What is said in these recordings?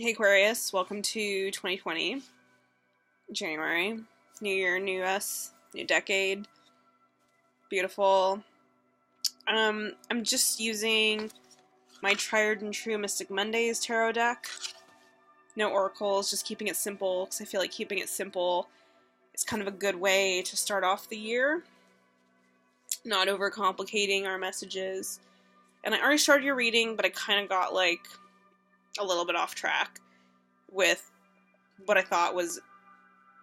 Hey Aquarius, welcome to 2020, January. New year, new us, new decade. Beautiful. I'm just using my tried and true Mystic Mondays tarot deck. No oracles, just keeping it simple, because I feel like keeping it simple is kind of a good way to start off the year. Not overcomplicating our messages. And I already started your reading, but I kind of got a little bit off track with what I thought was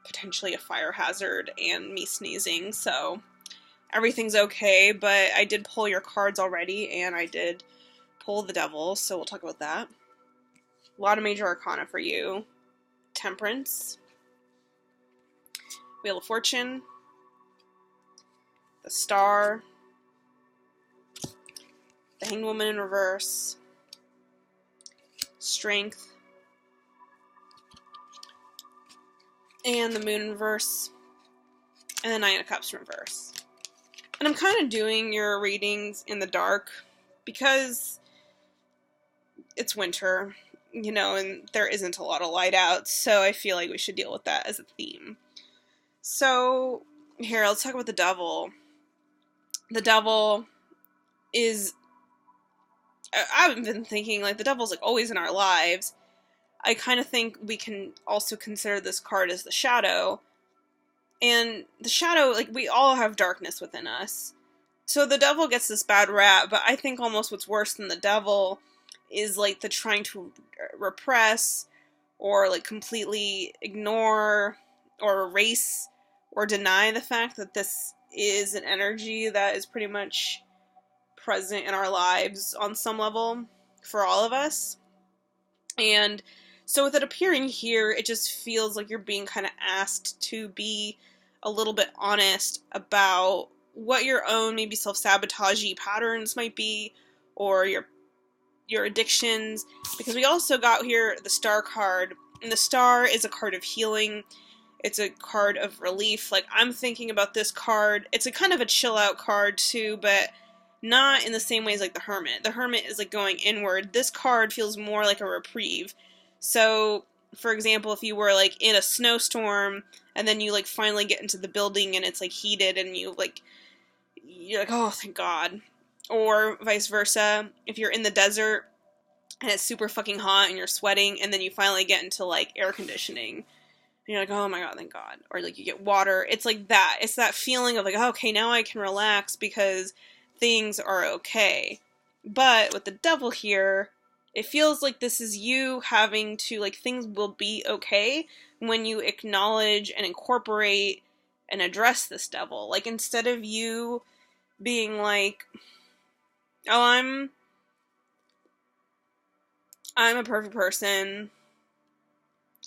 potentially a fire hazard and me sneezing, so everything's okay, but I did pull your cards already, and I did pull the devil, so we'll talk about that. A lot of major arcana for you. Temperance, Wheel of Fortune, the Star, the Hanged Woman in reverse, Strength, and the Moon in reverse, and the Nine of Cups in reverse. And I'm kind of doing your readings in the dark because it's winter, and there isn't a lot of light out, so I feel like we should deal with that as a theme. So, here, let's talk about the devil. The devil is... I've been thinking, the devil's, always in our lives. I kind of think we can also consider this card as the shadow. And the shadow, we all have darkness within us. So the devil gets this bad rap, but I think almost what's worse than the devil is, the trying to repress or, completely ignore or erase or deny the fact that this is an energy that is pretty much present in our lives on some level for all of us. And so with it appearing here, it just feels like you're being kind of asked to be a little bit honest about what your own maybe self-sabotagey patterns might be, or your addictions, because we also got here the Star card, and the Star is a card of healing. It's a card of relief. I'm thinking about this card. It's a kind of a chill out card too, but not in the same ways like the Hermit. The Hermit is going inward. This card feels more like a reprieve. So, for example, if you were in a snowstorm and then you finally get into the building and it's heated and you're oh, thank God. Or vice versa, if you're in the desert and it's super fucking hot and you're sweating and then you finally get into air conditioning and you're oh my God, thank God. Or you get water. It's that. It's that feeling of oh, okay, now I can relax because things are okay. But with the devil here, it feels like this is you having to, things will be okay when you acknowledge and incorporate and address this devil. Instead of you being oh, I'm a perfect person.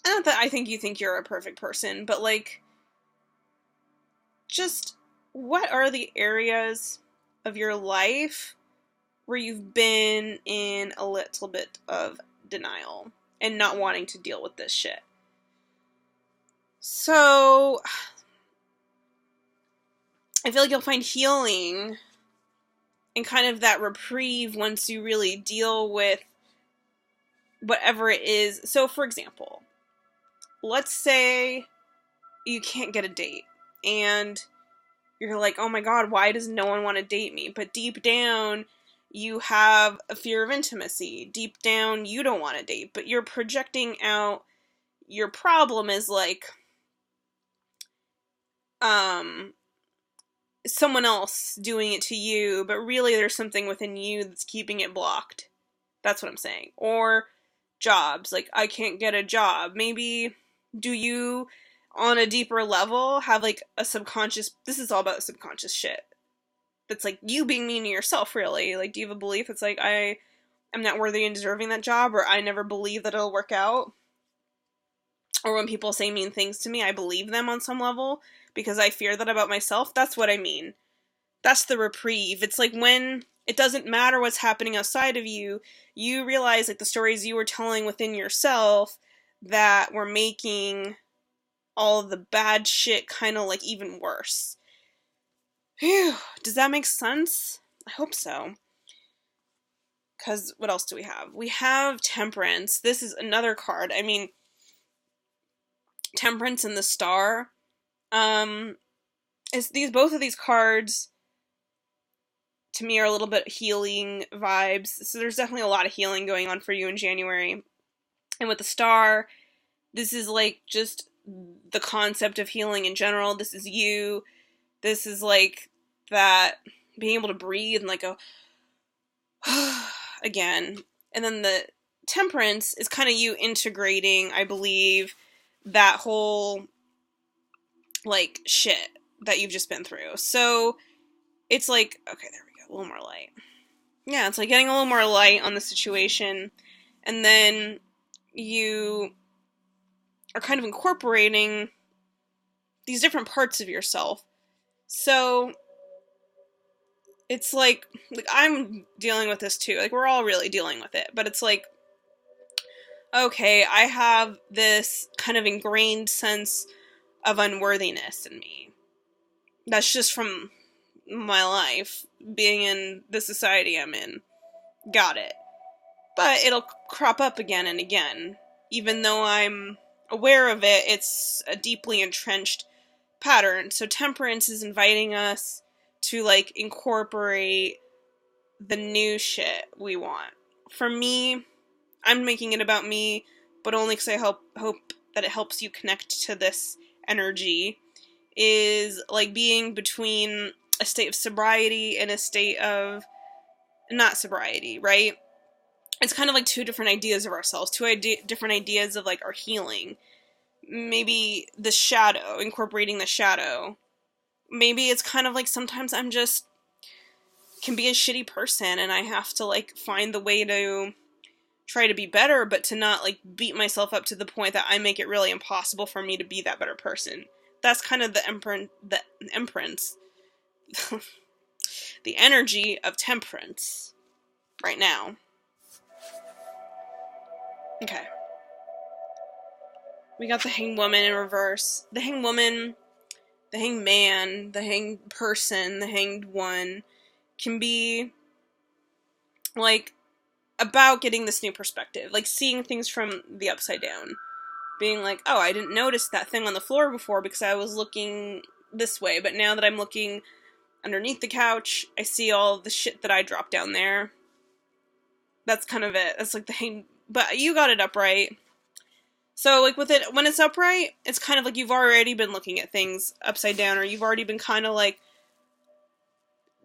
Not that I think you think you're a perfect person, but just what are the areas of your life where you've been in a little bit of denial and not wanting to deal with this shit. So, I feel like you'll find healing and kind of that reprieve once you really deal with whatever it is. So, for example, let's say you can't get a date and you're oh my God, why does no one want to date me? But deep down, you have a fear of intimacy. Deep down, you don't want to date, but you're projecting out your problem is someone else doing it to you, but really there's something within you that's keeping it blocked. That's what I'm saying. Or jobs, I can't get a job. Maybe do you, on a deeper level, have a subconscious, this is all about subconscious shit. That's you being mean to yourself, really. Do you have a belief it's I am not worthy and deserving that job, or I never believe that it'll work out? Or when people say mean things to me, I believe them on some level because I fear that about myself. That's what I mean. That's the reprieve. It's when it doesn't matter what's happening outside of you, you realize the stories you were telling within yourself that were making all of the bad shit kind of even worse. Phew, does that make sense? I hope so. Because what else do we have? We have Temperance. This is another card. I mean, Temperance and the Star. Both of these cards to me are a little bit healing vibes. So there's definitely a lot of healing going on for you in January. And with the Star, this is like just the concept of healing in general. This is you. This is like that being able to breathe and like go again. And then the Temperance is kind of you integrating, I believe, that whole like shit that you've just been through. So it's like, okay, there we go, a little more light. Yeah, it's like getting a little more light on the situation, and then you are kind of incorporating these different parts of yourself. So it's like I'm dealing with this too. Like, we're all really dealing with it, but it's like, okay, I have this kind of ingrained sense of unworthiness in me. That's just from my life, being in the society I'm in. Got it. But it'll crop up again and again. Even though I'm aware of it, it's a deeply entrenched pattern. So Temperance is inviting us to, like, incorporate the new shit we want. For me, I'm making it about me, but only because I hope that it helps you connect to this energy, is like being between a state of sobriety and a state of not sobriety, right? It's kind of like two different ideas of ourselves, different ideas of like our healing. Maybe the shadow, incorporating the shadow. Maybe it's kind of like sometimes I'm just can be a shitty person and I have to like find the way to try to be better, but to not like beat myself up to the point that I make it really impossible for me to be that better person. That's kind of the Empress, the energy of Temperance right now. Okay. We got the Hanged Woman in reverse. The Hanged Woman, the Hanged Man, the Hanged Person, the Hanged One can be like about getting this new perspective, like seeing things from the upside down, being like, oh, I didn't notice that thing on the floor before because I was looking this way, but now that I'm looking underneath the couch, I see all the shit that I dropped down there. That's kind of it. That's like the hang, but you got it upright. So like with it, when it's upright, it's kind of like you've already been looking at things upside down, or you've already been kind of like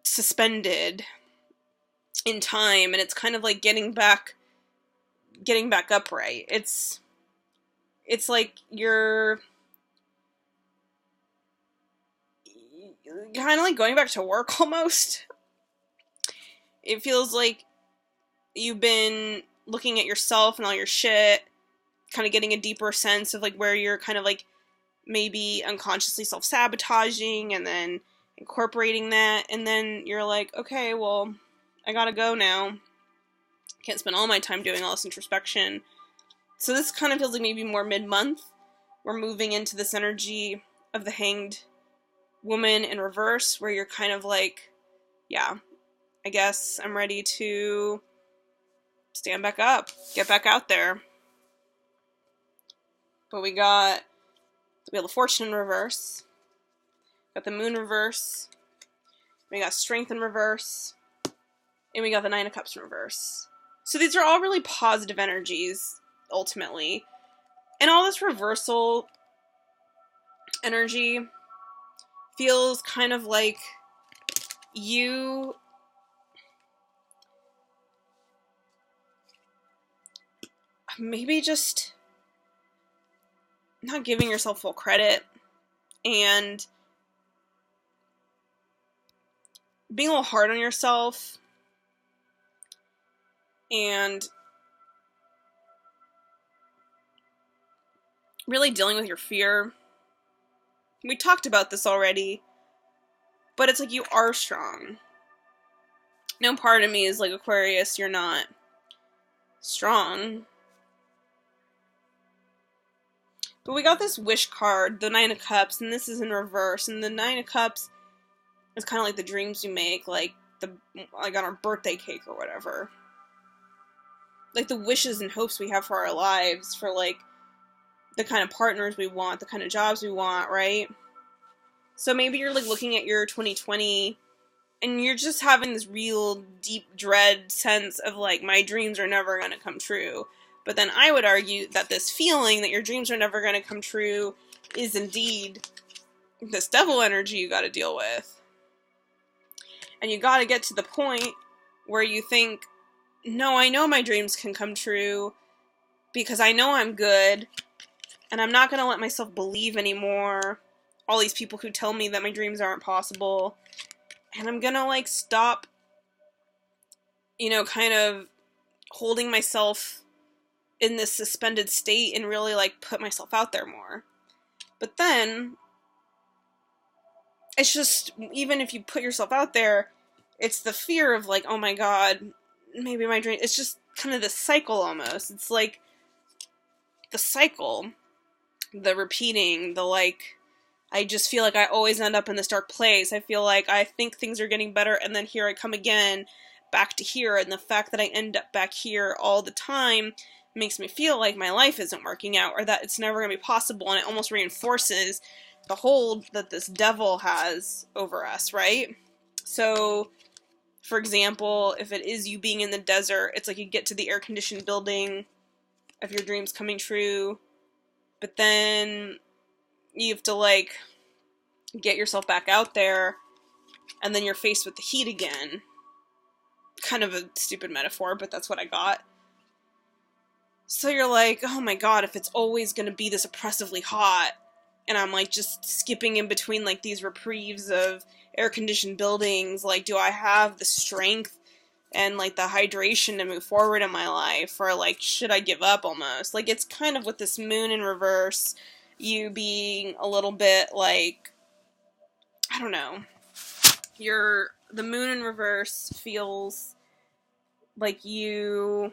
suspended in time, and it's kind of like getting back upright. It's like you're kind of like going back to work almost. It feels like you've been looking at yourself and all your shit, kind of getting a deeper sense of like where you're kind of like maybe unconsciously self-sabotaging, and then incorporating that, and then you're like, okay, well, I gotta go now. Can't spend all my time doing all this introspection. So this kind of feels like maybe more mid-month. We're moving into this energy of the Hanged Woman in reverse, where you're kind of like, yeah, I guess I'm ready to stand back up, get back out there. But we got the Wheel of Fortune in reverse, got the Moon reverse, we got Strength in reverse, and we got the Nine of Cups in reverse. So these are all really positive energies, ultimately. And all this reversal energy feels kind of like you maybe just not giving yourself full credit and being a little hard on yourself and really dealing with your fear. We talked about this already, but it's like you are strong. No part of me is like, Aquarius, you're not strong. But we got this Wish card, the Nine of Cups, and this is in reverse. And the Nine of Cups is kind of like the dreams we make, like on our birthday cake or whatever. like, the wishes and hopes we have for our lives, for, like, the kind of partners we want, the kind of jobs we want, right? So maybe you're, like, looking at your 2020, and you're just having this real deep dread sense of, like, my dreams are never going to come true. But then I would argue that this feeling that your dreams are never going to come true is indeed this devil energy you got to deal with. And you got to get to the point where you think, no, I know my dreams can come true because I know I'm good, and I'm not going to let myself believe anymore all these people who tell me that my dreams aren't possible, and I'm going to, like, stop, you know, kind of holding myself in this suspended state and really, like, put myself out there more. But then, it's just, even if you put yourself out there, it's the fear of, like, oh my god, maybe my dream, it's just kind of this cycle almost. It's like the cycle, the repeating, the, like, I just feel like I always end up in this dark place. I feel like I think things are getting better, and then here I come again, back to here, and the fact that I end up back here all the time makes me feel like my life isn't working out, or that it's never going to be possible, and it almost reinforces the hold that this devil has over us, right? So, for example, if it is you being in the desert, it's like you get to the air-conditioned building of your dreams coming true, but then you have to, like, get yourself back out there, and then you're faced with the heat again. Kind of a stupid metaphor, but that's what I got. So you're like, oh my god, if it's always gonna be this oppressively hot, and I'm, like, just skipping in between, like, these reprieves of air-conditioned buildings, like, do I have the strength and, like, the hydration to move forward in my life, or, like, should I give up almost? Like, it's kind of with this moon in reverse, you being a little bit, like, I don't know, the moon in reverse feels like you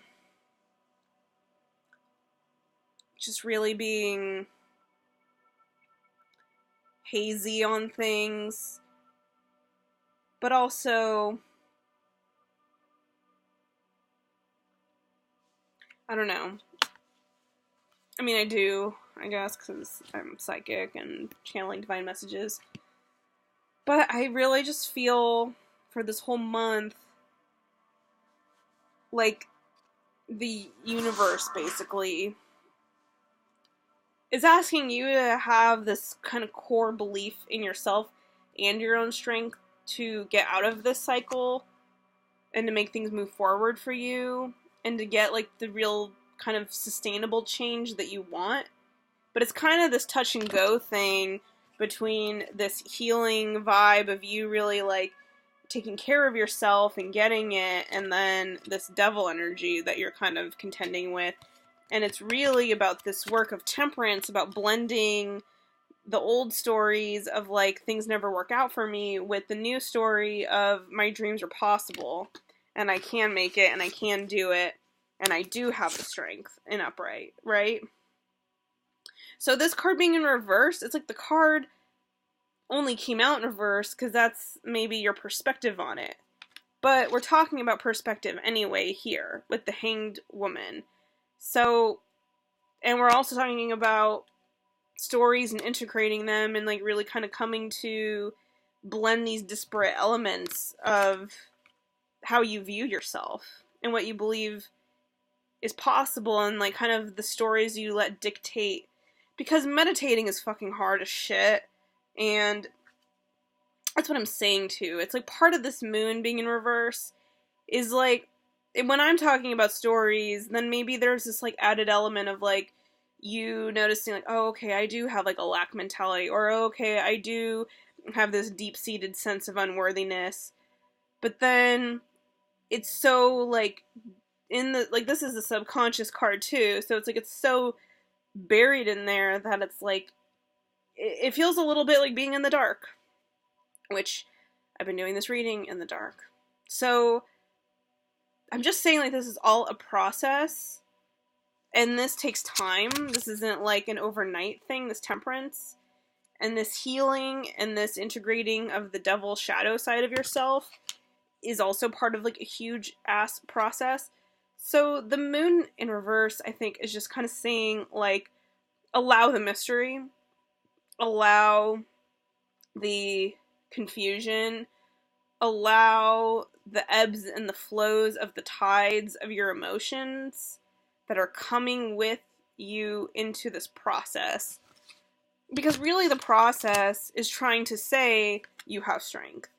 just really being hazy on things, but also, I don't know. I mean, I do, I guess, because I'm psychic and channeling divine messages. But I really just feel, for this whole month, like, the universe, basically, is asking you to have this kind of core belief in yourself and your own strength to get out of this cycle and to make things move forward for you and to get, like, the real kind of sustainable change that you want. But it's kind of this touch and go thing between this healing vibe of you really, like, taking care of yourself and getting it, and then this devil energy that you're kind of contending with. And it's really about this work of temperance, about blending the old stories of, like, things never work out for me with the new story of my dreams are possible, and I can make it, and I can do it, and I do have the strength in upright, right? So this card being in reverse, it's like the card only came out in reverse because that's maybe your perspective on it. But we're talking about perspective anyway here with the Hanged Woman. So, and we're also talking about stories and integrating them and, like, really kind of coming to blend these disparate elements of how you view yourself and what you believe is possible, and, like, kind of the stories you let dictate. Because meditating is fucking hard as shit, and that's what I'm saying too. It's like part of this moon being in reverse is, like, when I'm talking about stories, then maybe there's this, like, added element of, like, you noticing, like, oh, okay, I do have, like, a lack mentality, or, oh, okay, I do have this deep-seated sense of unworthiness, but then it's so, like, in the, like, this is a subconscious card too, so it's, like, it's so buried in there that it's, like, it feels a little bit like being in the dark, which I've been doing this reading in the dark. So I'm just saying, like, this is all a process, and this takes time. This isn't, like, an overnight thing, this temperance, and this healing, and this integrating of the devil shadow side of yourself is also part of, like, a huge-ass process. So the moon in reverse, I think, is just kind of saying, like, allow the mystery, allow the confusion, allow the ebbs and the flows of the tides of your emotions that are coming with you into this process. Because really the process is trying to say, you have strength.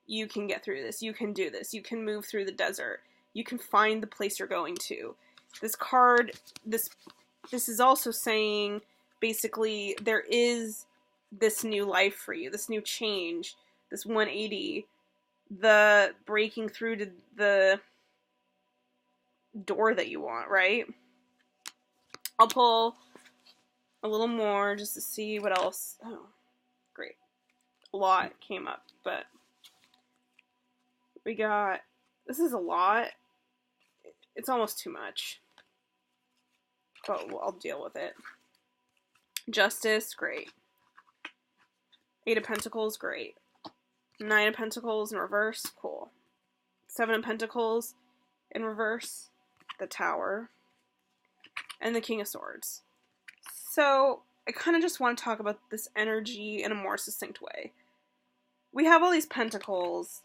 You can get through this. You can do this. You can move through the desert. You can find the place you're going to. This card, this is also saying, basically, there is this new life for you, this new change, this 180, the breaking through to the door that you want, right? I'll pull a little more just to see what else. Oh, great. A lot came up, but we got, this is a lot. It's almost too much, but I'll deal with it. Justice, great. 8 of Pentacles, great. 9 of Pentacles in reverse, cool. 7 of Pentacles in reverse, the Tower, and the King of Swords. So, I kind of just want to talk about this energy in a more succinct way. We have all these pentacles,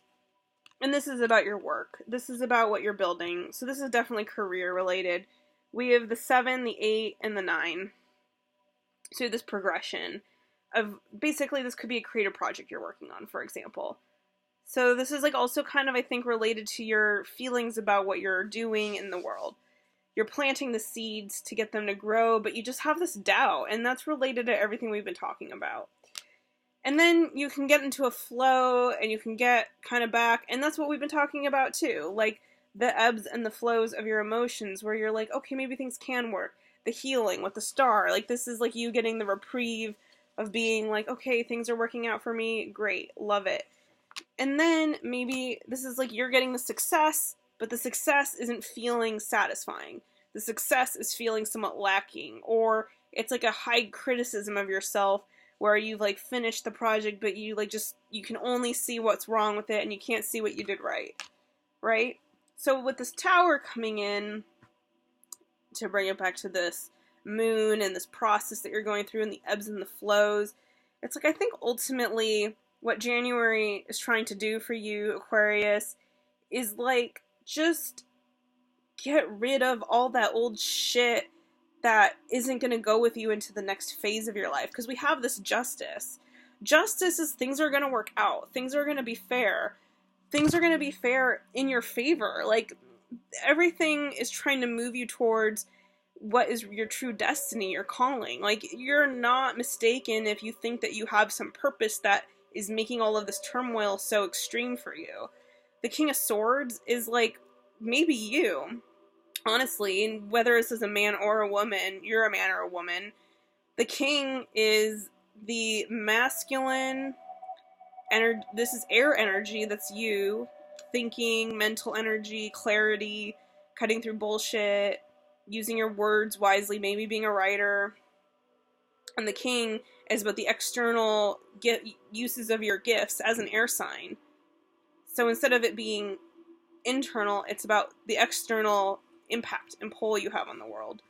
and this is about your work. This is about what you're building. So this is definitely career related. We have the 7, the 8, and the 9. So this progression of, basically this could be a creative project you're working on, for example. So this is like also kind of, I think, related to your feelings about what you're doing in the world. You're planting the seeds to get them to grow, but you just have this doubt, and that's related to everything we've been talking about. And then you can get into a flow, and you can get kind of back, and that's what we've been talking about too, like the ebbs and the flows of your emotions, where you're like, okay, maybe things can work. The healing with the star, like this is like you getting the reprieve of being like, okay, things are working out for me, great, love it. And then maybe this is like you're getting the success, but the success isn't feeling satisfying. The success is feeling somewhat lacking, or it's like a high criticism of yourself where you've like finished the project, but you like just, you can only see what's wrong with it and you can't see what you did right, right? So with this Tower coming in, to bring it back to this moon and this process that you're going through and the ebbs and the flows, it's like, I think ultimately what January is trying to do for you, Aquarius, is like, just get rid of all that old shit that isn't going to go with you into the next phase of your life. Because we have this justice. Justice is things are going to work out. Things are going to be fair. Things are going to be fair in your favor. Like, everything is trying to move you towards what is your true destiny, your calling. Like, you're not mistaken if you think that you have some purpose that is making all of this turmoil so extreme for you. The King of Swords is like, maybe you. Honestly, whether this is a man or a woman, you're a man or a woman. The King is the masculine energy. This is air energy, that's you. Thinking, mental energy, clarity, cutting through bullshit, using your words wisely, maybe being a writer. And the King is about the external uses of your gifts as an air sign. So instead of it being internal, it's about the external impact and pull you have on the world.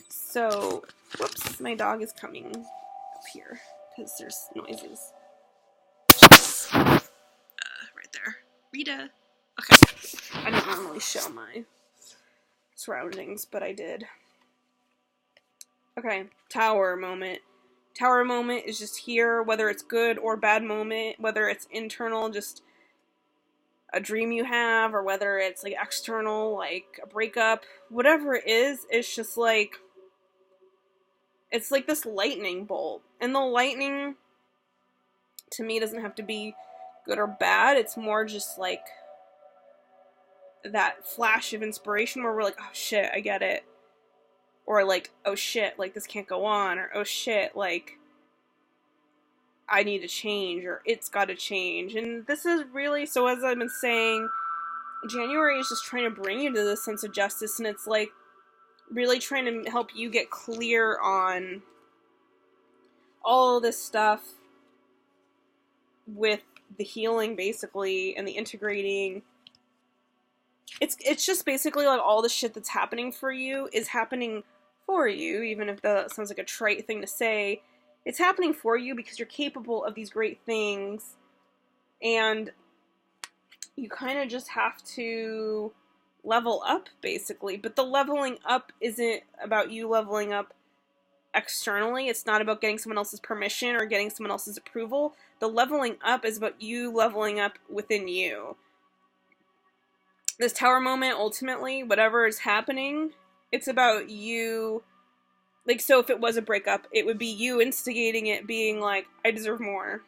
So, whoops, my dog is coming up here because there's noises. Right there. Rita. Okay. I don't normally show my surroundings, but I did. Okay, Tower moment. Tower moment is just here, whether it's good or bad moment, whether it's internal, just a dream you have, or whether it's like external, like a breakup, whatever it is, it's just like, it's like this lightning bolt. And the lightning, to me, doesn't have to be good or bad. It's more just like that flash of inspiration where we're like, oh shit, I get it. Or like, oh shit, like this can't go on. Or oh shit, like I need to change, or it's got to change. And this is really, so as I've been saying, January is just trying to bring you to this sense of justice, and it's like really trying to help you get clear on all this stuff with the healing, basically, and the integrating it's just basically like all the shit that's happening for you is happening for you, even if that sounds like a trite thing to say. It's happening for you because you're capable of these great things, and you kind of just have to level up, basically. But the leveling up isn't about you leveling up externally. It's not about getting someone else's permission or getting someone else's approval. The leveling up is about you leveling up within you. This tower moment, ultimately, whatever is happening, it's about you. Like, so if it was a breakup, it would be you instigating it, being like, I deserve more.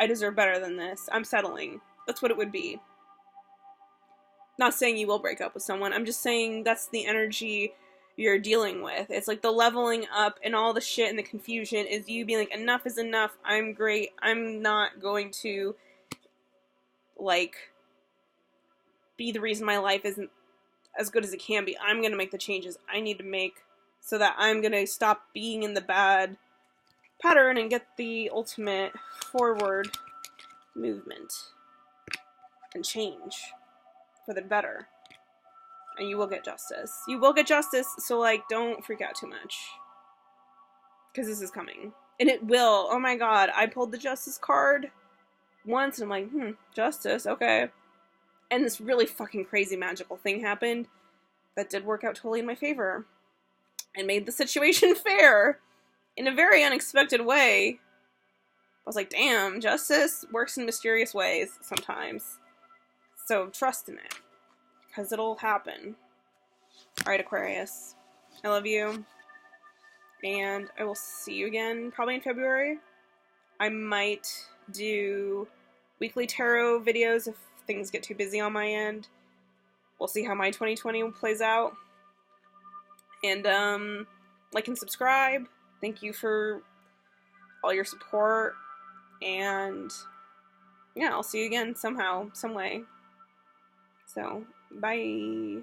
I deserve better than this. I'm settling. That's what it would be. Not saying you will break up with someone. I'm just saying that's the energy you're dealing with. It's like the leveling up and all the shit and the confusion is you being like, enough is enough. I'm great. I'm not going to, like, be the reason my life isn't as good as it can be. I'm going to make the changes I need to make so that I'm going to stop being in the bad pattern and get the ultimate forward movement and change for the better. And you will get justice. You will get justice, so, like, don't freak out too much. Because this is coming. And it will. Oh my god, I pulled the justice card once, and I'm like, justice, okay. And this really fucking crazy magical thing happened that did work out totally in my favor. And made the situation fair in a very unexpected way. I was like, damn, justice works in mysterious ways sometimes. So trust in it. Because it'll happen. Alright, Aquarius. I love you. And I will see you again probably in February. I might do weekly tarot videos if things get too busy on my end. We'll see how my 2020 plays out. And, like and subscribe. Thank you for all your support. And, yeah, I'll see you again somehow, some way. So, bye.